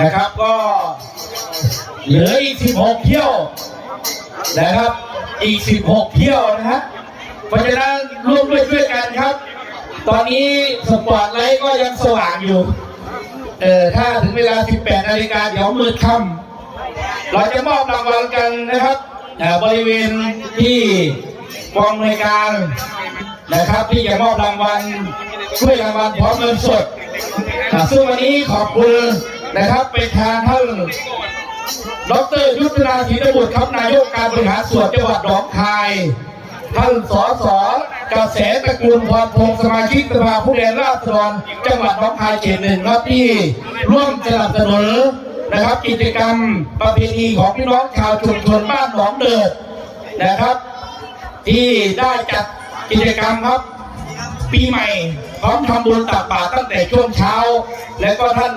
นะครับก็เหลืออีก16เที่ยวนะครับอีก16เที่ยวนะฮะเพราะฉะนั้นร่วมด้วยช่วยกันครับตอนนี้สปอตไลท์ก็ยังสว่างอยู่ถ้าถึงเวลา 18 นาฬิกาเดี๋ยวมืดค่ำเราจะมอบรางวัลกันนะครับบริเวณที่กองบริการนะครับที่จะมอบรางวัลช่วยรางวัลพร้อมเงินสดซึ่งวันนี้ขอบคุณนะครับเป็นทางท่านดร.ยุทธนาศรีนบุตรครับนายกการบริหารส่วนจังหวัดหนองคายท่านสส.เกษตรกุลพรพงศ์สมาชิกสภาผู้แทนราษฎรจังหวัดหนองคายเขต 1ครับที่ร่วมสนับสนุนนะครับกิจกรรมประเพณีของพี่น้องชาวชุมชนบ้านหนองเดิดนะครับที่ได้จัดกิจกรรมครับปีใหม่พร้อมทำบุญตักบาตรตั้งแต่ช่วงเช้าและก็ท่าน